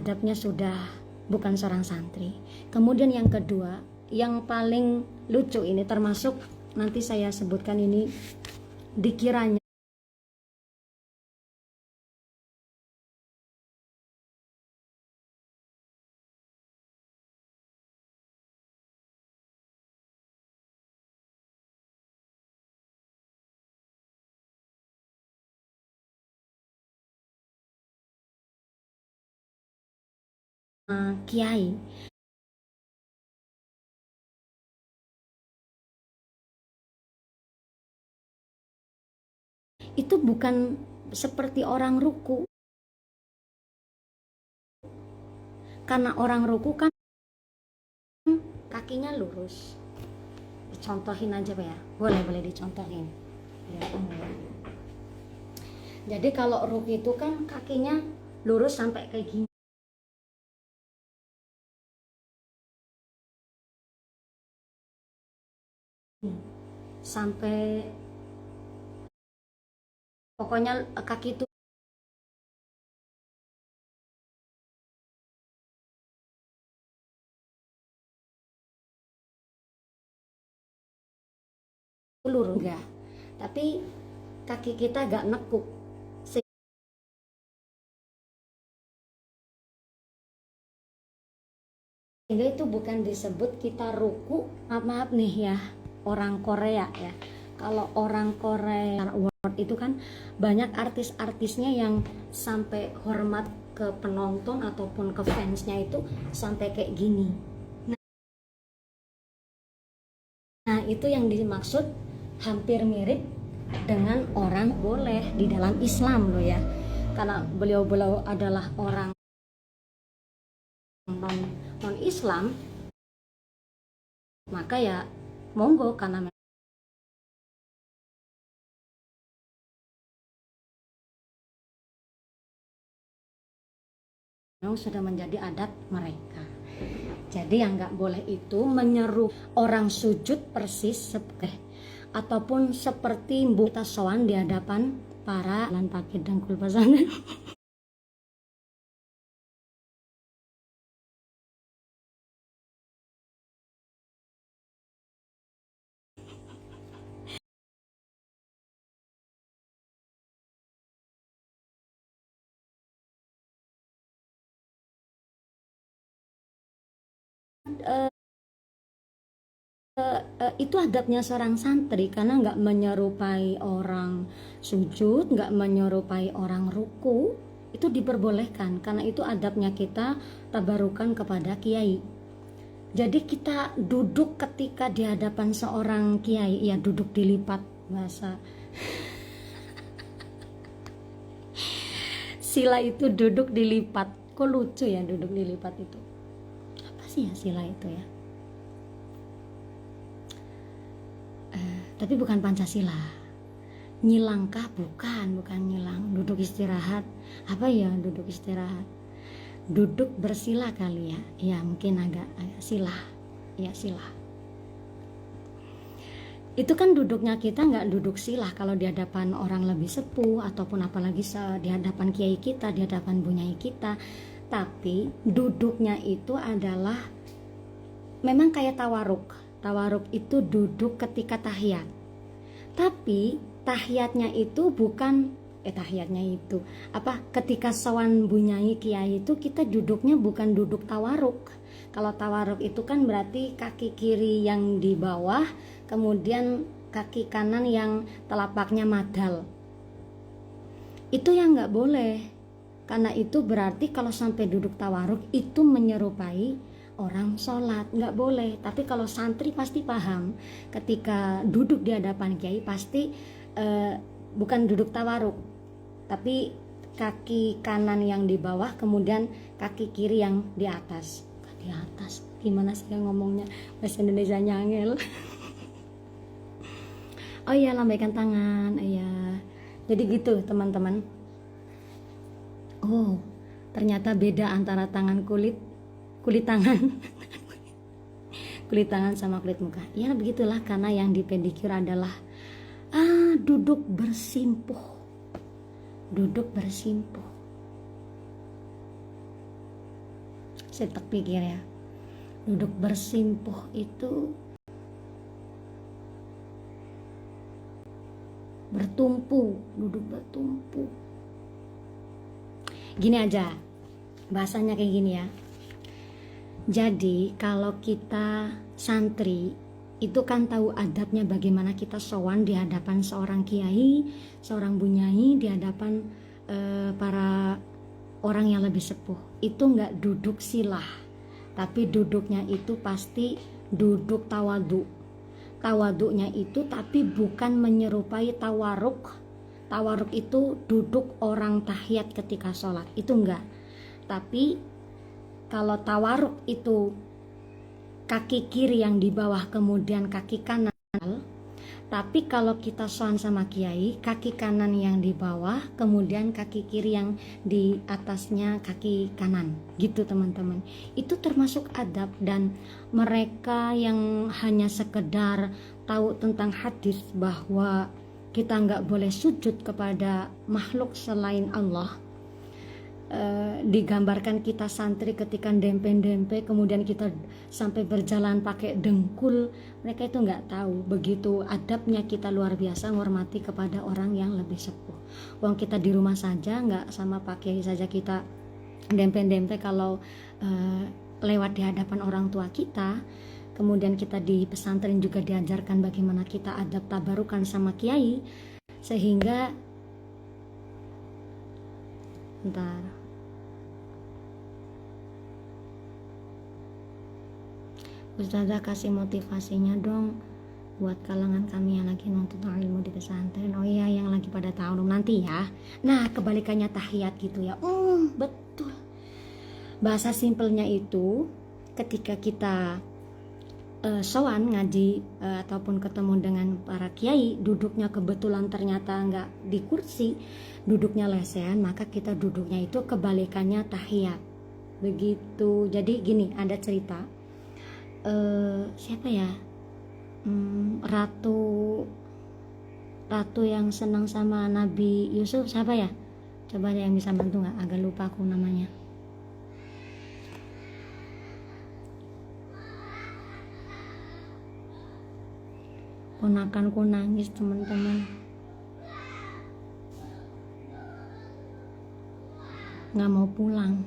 adabnya sudah bukan seorang santri. Kemudian yang kedua, yang paling lucu ini termasuk nanti saya sebutkan ini dikiranya kiai itu bukan seperti orang ruku. Karena orang ruku kan kakinya lurus. Dicontohin aja Pak ya. Boleh dicontohin. Ya. Jadi kalau ruku itu kan kakinya lurus sampai kayak gini. Sampai pokoknya kaki itu lurus enggak, tapi kaki kita agak nekuk sehingga itu bukan disebut kita ruku. Maaf nih ya orang Korea ya, kalau orang Korea Award itu kan banyak artis-artisnya yang sampai hormat ke penonton ataupun ke fansnya itu sampai kayak gini. Nah itu yang dimaksud hampir mirip dengan orang boleh di dalam Islam loh ya, karena beliau adalah orang non Islam, maka ya monggo, karena memang sudah menjadi adat mereka. Jadi yang nggak boleh itu menyeru orang sujud persis ataupun seperti kita sowan di hadapan para lan pakit dan kulpasan. Itu adabnya seorang santri, karena nggak menyerupai orang sujud, nggak menyerupai orang ruku, itu diperbolehkan karena itu adabnya kita tabarukan kepada kiai. Jadi kita duduk ketika di hadapan seorang kiai, ya duduk dilipat, bahasa sila itu duduk dilipat. Kok lucu ya duduk dilipat itu, apa sih ya sila itu ya? Tapi bukan Pancasila. Nyilangkah? Bukan nyilang. Duduk istirahat. Apa ya duduk istirahat? Duduk bersila kali ya. Ya mungkin agak sila. Ya sila. Itu kan duduknya kita nggak duduk sila kalau di hadapan orang lebih sepuh, ataupun apalagi di hadapan kiai kita, di hadapan bunyai kita. Tapi duduknya itu adalah memang kayak tawaruk. Tawaruk itu duduk ketika tahiyat. Tapi tahiyatnya itu bukan tahiyatnya itu apa? Ketika sowan bunyai kiai itu kita duduknya bukan duduk tawaruk. Kalau tawaruk itu kan berarti kaki kiri yang di bawah, kemudian kaki kanan yang telapaknya madal. Itu yang nggak boleh. Karena itu berarti kalau sampai duduk tawaruk itu menyerupai orang sholat, nggak boleh. Tapi kalau santri pasti paham, ketika duduk di hadapan kiai pasti bukan duduk tawaruk, tapi kaki kanan yang di bawah, kemudian kaki kiri yang di atas. Di atas, gimana sih ngomongnya, bahasa Indonesia nyangel. Oh iya, lambaikan tangan, iya. Jadi gitu teman-teman. Oh, ternyata beda antara kulit tangan sama kulit muka. Ya begitulah, karena yang di pedikur adalah duduk bersimpuh. Saya tak pikir ya, duduk bersimpuh itu bertumpu, duduk bertumpu. Gini aja, bahasanya kayak gini ya. Jadi kalau kita santri itu kan tahu adabnya bagaimana kita sowan di hadapan seorang kiai, seorang bunyai, di hadapan para orang yang lebih sepuh. Itu nggak duduk silah, tapi duduknya itu pasti duduk tawadu. Tawaduknya itu tapi bukan menyerupai tawaruk. Tawaruk itu duduk orang tahiyat ketika sholat, itu enggak. Tapi kalau tawaruk itu kaki kiri yang di bawah kemudian kaki kanan. Tapi kalau kita sowan sama kiai, kaki kanan yang di bawah kemudian kaki kiri yang di atasnya kaki kanan, gitu teman-teman. Itu termasuk adab. Dan mereka yang hanya sekedar tahu tentang hadis bahwa kita nggak boleh sujud kepada makhluk selain Allah, digambarkan kita santri ketika dempe-dempe kemudian kita sampai berjalan pakai dengkul. Mereka itu nggak tahu begitu adabnya kita luar biasa menghormati kepada orang yang lebih sepuh. Wong kita di rumah saja nggak sama pakai saja kita dempe-dempe kalau lewat di hadapan orang tua kita. Kemudian kita di pesantren juga diajarkan bagaimana kita adab tabarukan sama kiai, sehingga Ustazah kasih motivasinya dong buat kalangan kami yang lagi nuntut ilmu di pesantren. Oh iya, yang lagi pada tahun nanti ya. Nah, kebalikannya tahiyat gitu ya. Betul. Bahasa simpelnya itu ketika kita sowan ngaji ataupun ketemu dengan para kiai, duduknya kebetulan ternyata nggak di kursi, duduknya lesehan, maka kita duduknya itu kebalikannya tahiyat. Begitu. Jadi gini, ada cerita. Siapa ya? Ratu yang senang sama Nabi Yusuf, siapa ya? Coba ada yang bisa bantu nggak? Agak lupa aku namanya. Ponakanku nangis teman-teman, nggak mau pulang.